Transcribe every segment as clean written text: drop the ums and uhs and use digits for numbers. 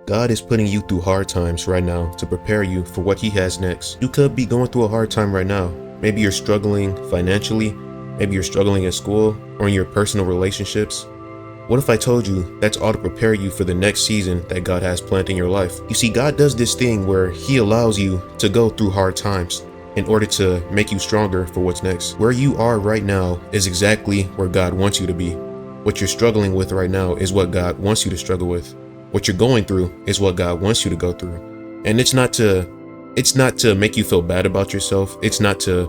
God is putting you through hard times right now to prepare you for what He has next. You could be going through a hard time right now. Maybe you're struggling financially, maybe you're struggling at school or in your personal relationships. What if I told you that's all to prepare you for the next season that God has planned in your life? You see, God does this thing where He allows you to go through hard times in order to make you stronger for what's next. Where you are right now is exactly where God wants you to be. What you're struggling with right now is what God wants you to struggle with. What you're going through is what God wants you to go through. And it's not to make you feel bad about yourself. It's not to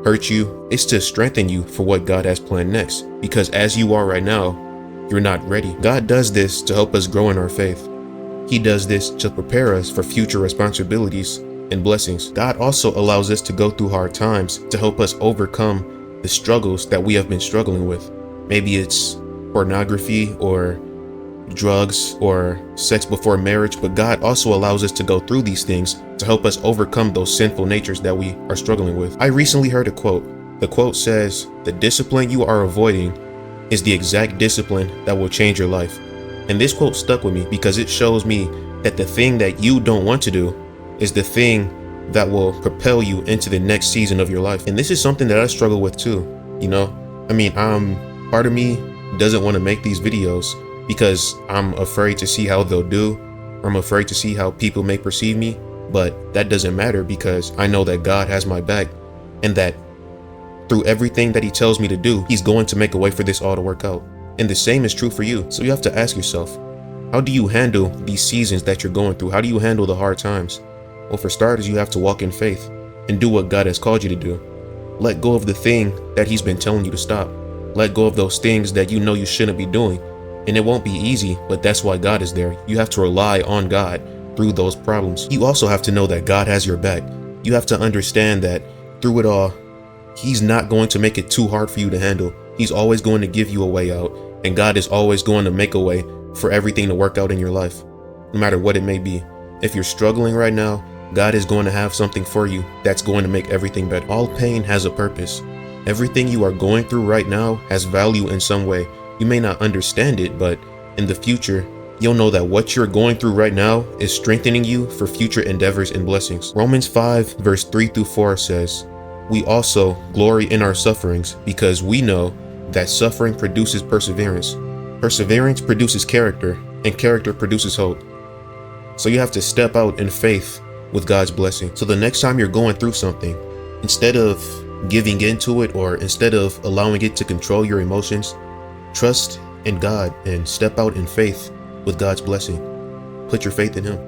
hurt you. It's to strengthen you for what God has planned next. Because as you are right now, you're not ready. God does this to help us grow in our faith. He does this to prepare us for future responsibilities and blessings. God also allows us to go through hard times to help us overcome the struggles that we have been struggling with. Maybe it's pornography or drugs or sex before marriage, but God also allows us to go through these things to help us overcome those sinful natures that we are struggling with. I recently heard a quote. The quote says, "The discipline you are avoiding is the exact discipline that will change your life." And this quote stuck with me because it shows me that the thing that you don't want to do is the thing that will propel you into the next season of your life. And this is something that I struggle with too. Part of me doesn't want to make these videos because I'm afraid to see how they'll do, or I'm afraid to see how people may perceive me. But that doesn't matter because I know that God has my back, and that through everything that He tells me to do, He's going to make a way for this all to work out. And the same is true for you. So you have to ask yourself, how do you handle these seasons that you're going through? How do you handle the hard times? Well, for starters, you have to walk in faith and do what God has called you to do. Let go of the thing that He's been telling you to stop. Let go of those things that you know you shouldn't be doing. And it won't be easy, but that's why God is there. You have to rely on God through those problems. You also have to know that God has your back. You have to understand that through it all, He's not going to make it too hard for you to handle. He's always going to give you a way out, and God is always going to make a way for everything to work out in your life, no matter what it may be. If you're struggling right now, God is going to have something for you that's going to make everything better. All pain has a purpose. Everything you are going through right now has value in some way. You may not understand it, but in the future, you'll know that what you're going through right now is strengthening you for future endeavors and blessings. Romans 5 verse 3-4 says, "We also glory in our sufferings because we know that suffering produces perseverance. Perseverance produces character, and character produces hope." So you have to step out in faith with God's blessing. So the next time you're going through something, instead of giving into it or instead of allowing it to control your emotions, trust in God and step out in faith with God's blessing. Put your faith in Him.